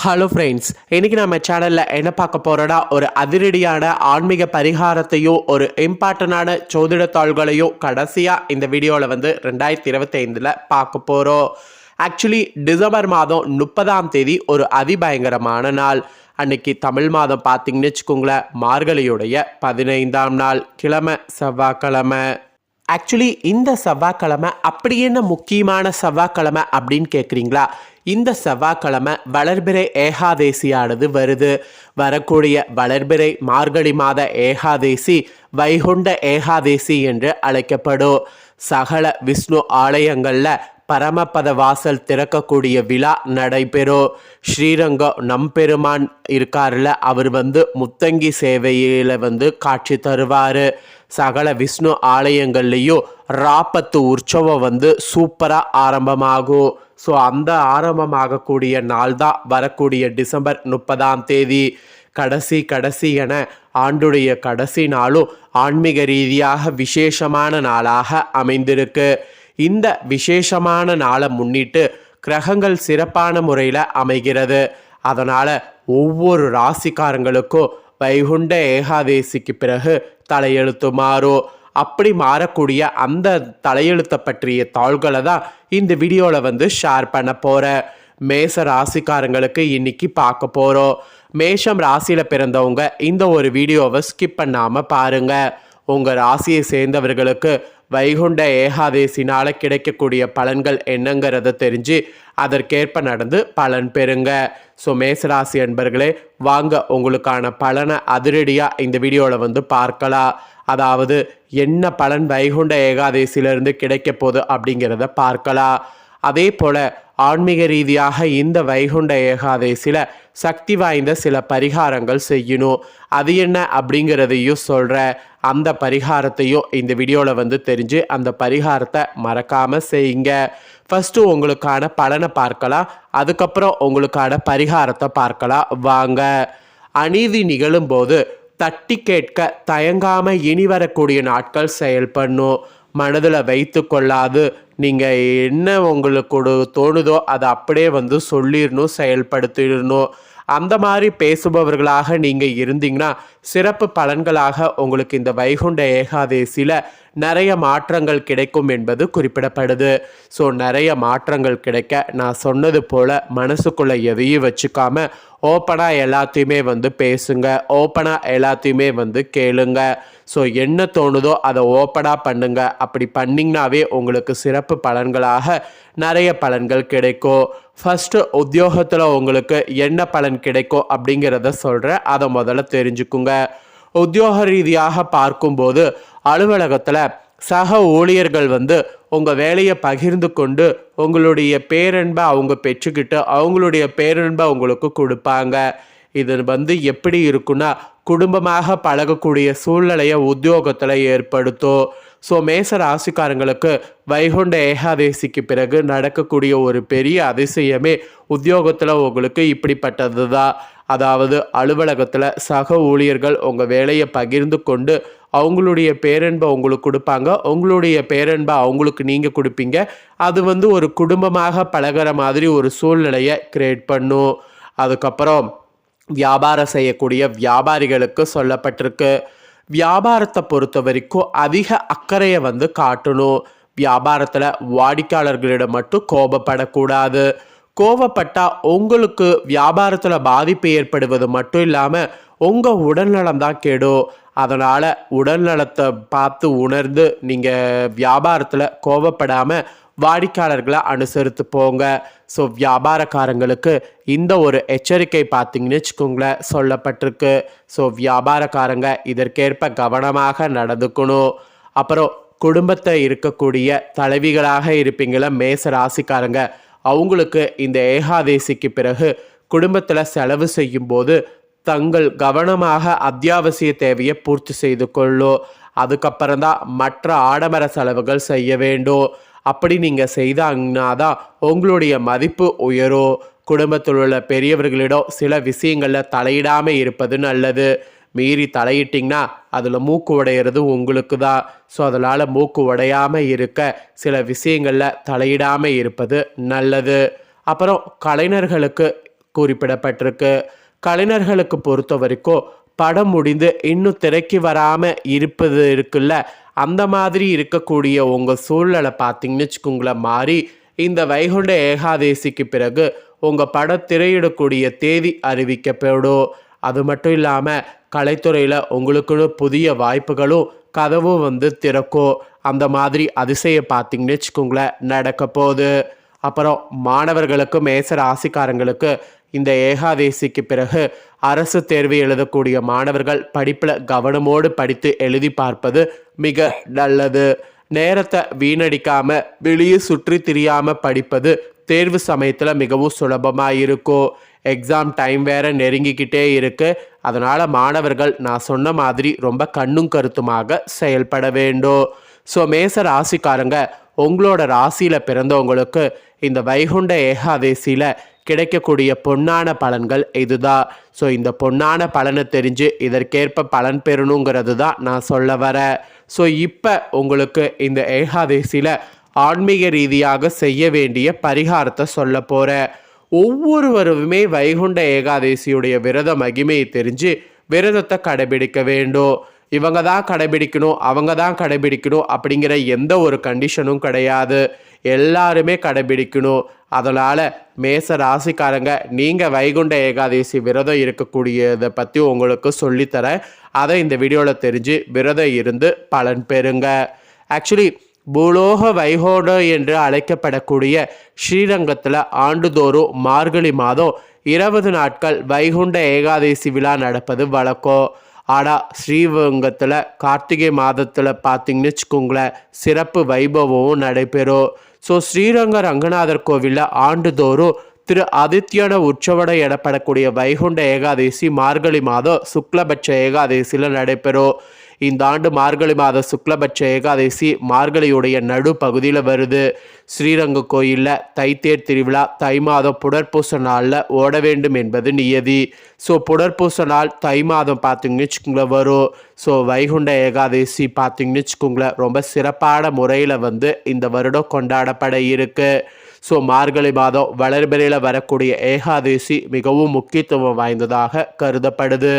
Hello friends, இன்றைக்கி நம்ம சேனலில் என்ன பார்க்க போகிறோன்னா ஒரு அதிரடியான ஆன்மீக பரிகாரத்தையும் ஒரு இம்பார்ட்டண்டான ஜோதிட தாள்களையும் கடைசியாக இந்த வீடியோவில் 2025 பார்க்க போகிறோம். ஆக்சுவலி டிசம்பர் மாதம் 30ஆம் தேதி ஒரு அதிபயங்கரமான நாள். அன்னைக்கு தமிழ் மாதம் பார்த்திங்கன்னு வச்சுக்கோங்களேன், மார்கழியுடைய 15ஆம் நாள், கிழமை செவ்வாய்க்கிழமை. ஆக்சுவலி இந்த செவ்வாய்க்கிழமை அப்படி என்ன முக்கியமான செவ்வாய்க்கிழமை அப்படின்னு கேட்குறீங்களா? இந்த செவ்வாய்க்கிழமை வளர்பிறை ஏகாதேசியானது வருது. வரக்கூடிய வளர்பிறை மார்கழி மாத ஏகாதேசி வைகுண்ட ஏகாதேசி என்று அழைக்கப்படும். சகல விஷ்ணு ஆலயங்களில் பரமபத வாசல் திறக்கக்கூடிய விழா நடைபெறும். ஸ்ரீரங்கம் நம்பெருமான் இருக்காருல, அவர் முத்தங்கி சேவையில் காட்சி தருவார். சகல விஷ்ணு ஆலயங்கள்லேயும் ராப்பத்து உற்சவம் சூப்பராக ஆரம்பமாகும். ஸோ அந்த ஆரம்பமாகக்கூடிய நாள் தான் வரக்கூடிய டிசம்பர் 30ஆம் தேதி. கடைசி என ஆண்டுடைய கடைசி நாளும் ஆன்மீக ரீதியாக விசேஷமான நாளாக அமைந்திருக்கு. இந்த விசேஷமான நாளை முன்னிட்டு கிரகங்கள் சிறப்பான முறையில் அமைகிறது. அதனால் ஒவ்வொரு ராசிக்காரங்களுக்கும் வைகுண்ட ஏகாதேசிக்கு பிறகு தலையெழுத்து மாறும். அப்படி மாறக்கூடிய அந்த தலையெழுத்தை பற்றிய தாள்களை தான் இந்த வீடியோவில் ஷேர் பண்ண போகிறேன். மேஷ ராசிக்காரங்களுக்கு இன்னைக்கு பார்க்க போகிறோம். மேஷம் ராசியில் பிறந்தவங்க இந்த ஒரு வீடியோவை ஸ்கிப் பண்ணாமல் பாருங்கள். உங்கள் ராசியை சேர்ந்தவர்களுக்கு வைகுண்ட ஏகாதேசினால் கிடைக்கக்கூடிய பலன்கள் என்னங்கிறத தெரிஞ்சு அதற்கேற்ப நடந்து பலன் பெறுங்க. ஸோ மேசராசி அன்பர்களே, வாங்க உங்களுக்கான பலனை அதிரடியாக இந்த வீடியோவில் பார்க்கலாம். அதாவது என்ன பலன் வைகுண்ட ஏகாதேசியிலிருந்து கிடைக்க போகுது அப்படிங்கிறத பார்க்கலாம். அதே போல் ஆன்மீக ரீதியாக இந்த வைகுண்ட ஏகாதேசியில் சக்தி வாய்ந்த சில பரிகாரங்கள் செய்யணும். அது என்ன அப்படிங்கிறதையும் சொல்கிறேன். அந்த பரிகாரத்தையும் இந்த வீடியோவில் தெரிஞ்சு அந்த பரிகாரத்தை மறக்காமல் செய்யுங்க. ஃபஸ்ட்டு உங்களுக்கான பலனை பார்க்கலாம், அதுக்கப்புறம் உங்களுக்கான பரிகாரத்தை பார்க்கலாம். வாங்க. அநீதி நிகழும்போது தட்டி கேட்க தயங்காமல் இனி வரக்கூடிய நாட்கள் செயல்படணும். மனதில் வைத்து கொள்ளாது நீங்கள் என்ன உங்களுக்கு தோணுதோ அதை அப்படியே சொல்லிடணும், செயல்படுத்திடணும். அந்த மாதிரி பேசுபவர்களாக நீங்கள் இருந்தீங்கன்னா சிறப்பு பலன்களாக உங்களுக்கு இந்த வைகுண்ட ஏகாதேசியில் நிறைய மாற்றங்கள் கிடைக்கும் என்பது குறிப்பிடப்படுது. ஸோ நிறைய மாற்றங்கள் கிடைக்க நான் சொன்னது போல் மனசுக்குள்ளே எதையும் வச்சுக்காம ஓப்பனாக எல்லாத்தையுமே பேசுங்க, ஓப்பனாக எல்லாத்தையுமே கேளுங்க. ஸோ என்ன தோணுதோ அதை ஓப்பனாக பண்ணுங்க. அப்படி பண்ணிங்கனாவே உங்களுக்கு சிறப்பு பலன்களாக நிறைய பலன்கள் கிடைக்கும். ஃபஸ்ட்டு உத்தியோகத்தில் உங்களுக்கு என்ன பலன் கிடைக்கும் அப்படிங்கிறத சொல்கிறேன், அதை முதல்ல தெரிஞ்சுக்குங்க. உத்தியோக ரீதியாக பார்க்கும்போது அலுவலகத்தில் சக ஊழியர்கள் உங்கள் வேலையை பகிர்ந்து கொண்டு உங்களுடைய பேரன்பை அவங்க பெற்றுக்கிட்டு அவங்களுடைய பேரன்பை உங்களுக்கு கொடுப்பாங்க. இது எப்படி இருக்குன்னா குடும்பமாக பழகக்கூடிய சூழ்நிலையை உத்தியோகத்தில் ஏற்படுத்தும். ஸோ மேச ராசிக்காரங்களுக்கு வைகுண்ட ஏகாதேசிக்கு பிறகு நடக்கக்கூடிய ஒரு பெரிய அதிசயமே உத்தியோகத்தில் உங்களுக்கு இப்படிப்பட்டது தான். அதாவது அலுவலகத்தில் சக ஊழியர்கள் உங்கள் வேலையை பகிர்ந்து கொண்டு அவங்களுடைய பேரன்பை உங்களுக்கு கொடுப்பாங்க, உங்களுடைய பேரன்பை அவங்களுக்கு நீங்கள் கொடுப்பீங்க. அது ஒரு குடும்பமாக பழகிற மாதிரி ஒரு சூழ்நிலையை கிரியேட் பண்ணும். அதுக்கப்புறம் வியாபாரம் செய்யக்கூடிய வியாபாரிகளுக்கு சொல்லப்பட்டிருக்கு, வியாபாரத்தை பொறுத்த வரைக்கும் அதிக அக்கறையை காட்டணும். வியாபாரத்தில் வாடிக்கையாளர்களிடம் மட்டும் கோபப்படக்கூடாது. கோபப்பட்டால் உங்களுக்கு வியாபாரத்தில் பாதிப்பு ஏற்படுவது மட்டும் இல்லாமல் உங்கள் உடல்நலம் தான் கெடும். அதனால் உடல்நலத்தை பார்த்து உணர்ந்து நீங்கள் வியாபாரத்தில் கோபப்படாமல் வாடிக்கையாளர்களை அனுசரித்து போங்க. ஸோ வியாபாரக்காரங்களுக்கு இந்த ஒரு எச்சரிக்கை பார்த்திங்கன்னு வச்சுக்கோங்களேன் சொல்லப்பட்டிருக்கு. ஸோ வியாபாரக்காரங்க இதற்கேற்ப கவனமாக நடந்துக்கணும். அப்புறம் குடும்பத்தை இருக்கக்கூடிய தலைவிகளாக இருப்பீங்கள மேச ராசிக்காரங்க, அவங்களுக்கு இந்த ஏகாதேசிக்கு பிறகு குடும்பத்தில் செலவு செய்யும்போது தங்கள் கவனமாக அத்தியாவசிய தேவையை பூர்த்தி செய்து கொள்ளும். அதுக்கப்புறம்தான் மற்ற ஆடம்பர செலவுகள் செய்ய வேண்டும். அப்படி நீங்கள் செய்தாங்கன்னா தான் உங்களுடைய மதிப்பு உயரும். குடும்பத்தில் உள்ள பெரியவர்களிடம் சில விஷயங்களில் தலையிடாமல் இருப்பது நல்லது. மீறி தலையிட்டிங்கன்னா அதில் மூக்கு உடையிறது உங்களுக்கு தான். ஸோ அதனால் மூக்கு உடையாமல் இருக்க சில விஷயங்களில் தலையிடாமல் இருப்பது நல்லது. அப்புறம் கலைஞர்களுக்கு குறிப்பிடப்பட்டிருக்கு. கலைஞர்களுக்கு பொறுத்த வரைக்கும் படம் முடிந்து இன்னும் திரைக்கு வராமல் இருப்பது இருக்குல்ல, அந்த மாதிரி இருக்கக்கூடிய உங்கள் சூழ்நிலை பார்த்தீங்கன்னு வச்சுக்கோங்களேன் மாறி இந்த வைகுண்ட ஏகாதேசிக்கு பிறகு உங்கள் படம் திரையிடக்கூடிய தேதி அறிவிக்கப்படும். அது மட்டும் இல்லாமல் கலைத்துறையில் உங்களுக்குன்னு புதிய வாய்ப்புகளும் கதவும் வந்து திறக்கும். அந்த மாதிரி அதிசயம் பார்த்தீங்கன்னு வச்சுக்கோங்களேன் நடக்க போகுது. அப்புறம் மாணவர்களுக்கு மேச ராசிக்காரங்களுக்கு இந்த ஏகாதேசிக்கு பிறகு அரசு தேர்வு எழுதக்கூடிய மாணவர்கள் படிப்பில் கவனமோடு படித்து எழுதி பார்ப்பது மிக நல்லது. நேரத்தை வீணடிக்காமல் வெளியே சுற்றி திரியாமல் படிப்பது தேர்வு சமயத்தில் மிகவும் சுலபமாக இருக்கும். எக்ஸாம் டைம் வேறு நெருங்கிக்கிட்டே இருக்குது. அதனால் மாணவர்கள் நான் சொன்ன மாதிரி ரொம்ப கண்ணும் கருத்துமாக செயல்பட வேண்டும். ஸோ மேச ராசிக்காரங்க உங்களோட ராசியில் பிறந்தவங்களுக்கு இந்த வைகுண்ட ஏகாதேசியில் கிடைக்கக்கூடிய பொன்னான பலன்கள் இதுதான். ஸோ இந்த பொன்னான பலனை தெரிஞ்சு இதற்கேற்ப பலன் பெறணுங்கிறது தான் நான் சொல்ல வரேன். ஸோ இப்போ உங்களுக்கு இந்த ஏகாதேசியில் ஆன்மீக ரீதியாக செய்ய வேண்டிய பரிகாரத்தை சொல்ல போகிறேன். ஒவ்வொருவருமே வைகுண்ட ஏகாதேசியுடைய விரத மகிமையை தெரிஞ்சு விரதத்தை கடைபிடிக்க வேண்டும். இவங்க தான் கடைபிடிக்கணும், அவங்க தான் கடைபிடிக்கணும் அப்படிங்கிற எந்த ஒரு கண்டிஷனும் கிடையாது. எல்லாருமே கடைபிடிக்கணும். அதனால் மேச ராசிக்காரங்க நீங்கள் வைகுண்ட ஏகாதேசி விரதம் இருக்கக்கூடியதை பற்றி உங்களுக்கு சொல்லித்தரேன். அதை இந்த வீடியோவில் தெரிஞ்சு விரதம் இருந்து பலன் பெறுங்க. ஆக்சுவலி பூலோக வைகுண்டம் என்று அழைக்கப்படக்கூடிய ஸ்ரீரங்கத்தில் ஆண்டுதோறும் மார்கழி மாதம் 20 நாட்கள் வைகுண்ட ஏகாதேசி விழா நடப்பது வழக்கம். ஆனால் ஸ்ரீரங்கத்தில் கார்த்திகை மாதத்தில் பார்த்தீங்கன்னு வச்சுக்கோங்களேன் சிறப்பு வைபவமும் நடைபெறும். ஸோ ஸ்ரீரங்க ரங்கநாதர் கோவிலில் ஆண்டுதோறும் திரு ஆதித்யன உற்சவட எனப்படக்கூடிய வைகுண்ட ஏகாதேசி மார்கழி மாதம் சுக்லபட்ச ஏகாதேசியில் நடைபெறும். இந்த ஆண்டு மார்கழி மாத சுக்லபட்ச ஏகாதேசி மார்கழியுடைய நடு பகுதியில் வருது. ஸ்ரீரங்க கோயிலில் தைத்தேர் திருவிழா தை மாதம் புனர்பூச நாளில் ஓட வேண்டும் என்பது நியதி. ஸோ புனர்பூச நாள் தை மாதம் பார்த்தீங்கன்னு வச்சுக்கோங்களேன் வரும். ஸோ வைகுண்ட ஏகாதேசி பார்த்தீங்கன்னு வச்சுக்கோங்களேன் ரொம்ப சிறப்பான முறையில் வந்து இந்த வருடம் கொண்டாடப்பட இருக்கு. ஸோ மார்கழி மாதம் வளர்பிறையில் வரக்கூடிய ஏகாதேசி மிகவும் முக்கியத்துவம் வாய்ந்ததாக கருதப்படுது.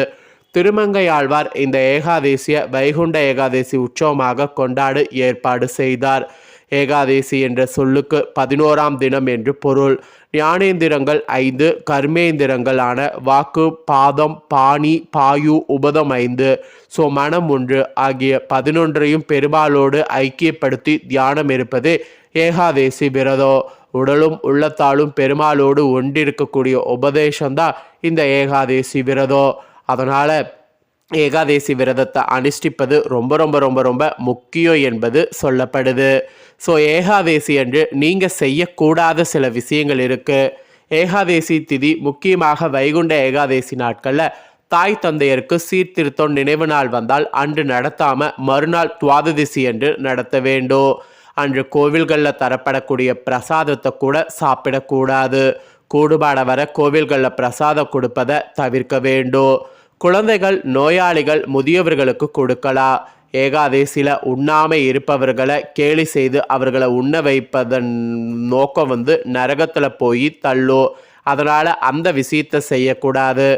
திருமங்கையாழ்வார் இந்த ஏகாதேசிய வைகுண்ட ஏகாதேசி உற்சவமாக கொண்டாட ஏற்பாடு செய்தார். ஏகாதேசி என்ற சொல்லுக்கு 11ஆம் தினம் என்று பொருள். ஞானேந்திரங்கள் 5, கர்மேந்திரங்களான வாக்கு, பாதம், பாணி, பாயு, உபதம் 5, ஸோ மனம் 1 ஆகிய 11ஐயும் பெருமாளோடு ஐக்கியப்படுத்தி தியானம் இருப்பது ஏகாதேசி விரதம். உடலும் உள்ளத்தாலும் பெருமாளோடு ஒன்றிருக்கக்கூடிய உபதேசம்தான் இந்த ஏகாதேசி விரதம். அதனால் ஏகாதேசி விரதத்தை அனுஷ்டிப்பது ரொம்ப ரொம்ப ரொம்ப ரொம்ப முக்கியம் என்பது சொல்லப்படுது. ஸோ ஏகாதேசி என்று நீங்கள் செய்யக்கூடாத சில விஷயங்கள் இருக்குது. ஏகாதேசி திதி முக்கியமாக வைகுண்ட ஏகாதேசி நாட்களில் தாய் தந்தையருக்கு சீர்திருத்தம் நினைவு நாள் வந்தால் அன்று நடத்தாமல் மறுநாள் துவாதசி என்று நடத்த வேண்டும். அன்று கோவில்களில் தரப்படக்கூடிய பிரசாதத்தை கூட சாப்பிடக்கூடாது. கூடுபாட வர கோவில்களில் பிரசாதம் கொடுப்பதை தவிர்க்க வேண்டும். குழந்தைகள், நோயாளிகள், முதியவர்களுக்கு கொடுக்கலாம். ஏகாதேசியில் உண்ணாமை இருப்பவர்களை கேலி செய்து அவர்களை உண்ண வைப்பதன் நோக்கம் வந்து நரகத்தில் போய் தள்ளும். அதனால் அந்த விஷயத்தை செய்யக்கூடாது.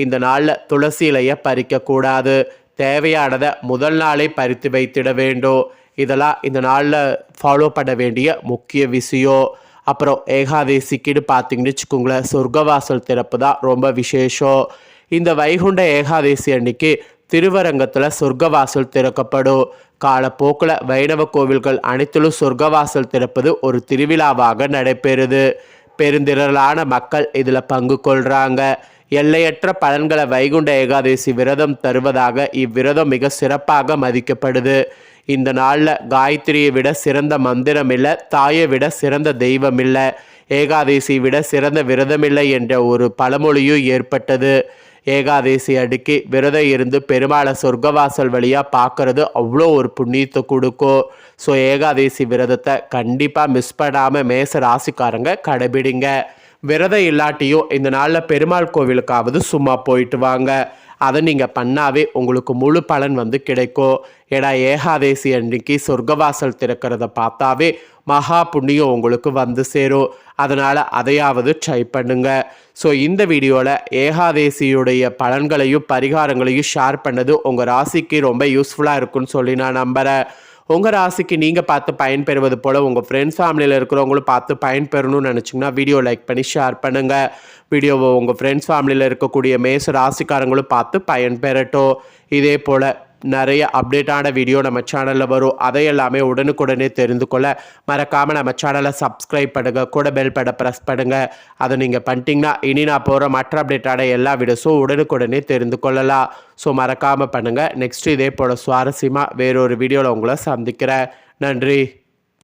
இந்த நாளில் துளசி இலையை பறிக்கக்கூடாது. தேவையானதை முதல் நாளே பறித்து வைத்திட வேண்டும். இதெல்லாம் இந்த நாளில் ஃபாலோ பண்ண வேண்டிய முக்கிய விஷயம். அப்புறம் ஏகாதேசிக்குன்னு பார்த்தீங்கன்னு வச்சுக்கோங்களேன் சொர்க்கவாசல் திறப்பு தான் ரொம்ப விசேஷம். இந்த வைகுண்ட ஏகாதேசி அன்னைக்கு திருவரங்கத்தில் சொர்க்கவாசல் திறக்கப்படும். காலப்போக்கில் வைணவ கோவில்கள் அனைத்திலும் சொர்க்கவாசல் திறப்பது ஒரு திருவிழாவாக நடைபெறுது. பெருந்திரளான மக்கள் இதில் பங்கு கொள்கிறாங்க. எல்லையற்ற பலன்களை வைகுண்ட ஏகாதேசி விரதம் தருவதாக இவ்விரதம் மிக சிறப்பாக மதிக்கப்படுது. இந்த நாளில் காயத்ரியை விட சிறந்த மந்திரம் இல்லை, தாயை விட சிறந்த தெய்வம் இல்லை, ஏகாதேசி விட சிறந்த விரதமில்லை என்ற ஒரு பழமொழியும் ஏற்பட்டது. ஏகாதேசி அடிக்கி விரதம் இருந்து பெருமாளை சொர்க்கவாசல் வழியாக பார்க்குறது அவ்வளோ ஒரு புண்ணியத்தை கொடுக்கும். ஸோ ஏகாதேசி விரதத்தை கண்டிப்பாக மிஸ் பண்ணாமல் மேச ராசிக்காரங்க கடைபிடிங்க. விரதம் இல்லாட்டியும் இந்த நாளில் பெருமாள் கோவிலுக்காவது சும்மா போயிட்டு வாங்க. அதை நீங்கள் பண்ணாவே உங்களுக்கு முழு பலன் வந்து கிடைக்கும். ஏன்னா ஏகாதேசி அன்றைக்கி சொர்க்கவாசல் திறக்கிறத பார்த்தாவே மகா புண்ணியம் உங்களுக்கு வந்து சேரும். அதனால் அதையாவது ட்ரை பண்ணுங்க. ஸோ இந்த வீடியோவில் ஏகாதேசியுடைய பலன்களையும் பரிகாரங்களையும் ஷேர் பண்ணது உங்கள் ராசிக்கு ரொம்ப யூஸ்ஃபுல்லாக இருக்குன்னு சொல்லி நான் நம்புகிறேன். உங்கள் ராசிக்கு நீங்கள் பார்த்து பயன்பெறுவது போல் உங்கள் ஃப்ரெண்ட்ஸ் ஃபேமிலியில் இருக்கிறவங்களும் பார்த்து பயன்பெறணும்னு நினச்சிங்கன்னா வீடியோ லைக் பண்ணி ஷேர் பண்ணுங்கள். வீடியோவை உங்கள் ஃப்ரெண்ட்ஸ் ஃபேமிலியில் இருக்கக்கூடிய மேச ராசிக்காரங்களும் பார்த்து பயன்பெறட்டும். இதே போல் நிறைய அப்டேட்டான வீடியோ நம்ம சேனலில் வரும். அதை எல்லாமே உடனுக்குடனே தெரிந்து கொள்ள மறக்காமல் நம்ம சேனலை சப்ஸ்கிரைப் பண்ணுங்கள், கூட பெல் பட்டனை ப்ரெஸ் பண்ணுங்கள். அதை நீங்கள் பண்ணிட்டீங்கன்னா இனி நான் போகிற மற்ற அப்டேட்டான எல்லா வீடியோஸும் உடனுக்குடனே தெரிந்து கொள்ளலாம். ஸோ மறக்காமல் பண்ணுங்கள். நெக்ஸ்ட் இதே போல் சுவாரஸ்யமாக வேறொரு வீடியோவில் உங்களை சந்திக்கிறேன். நன்றி.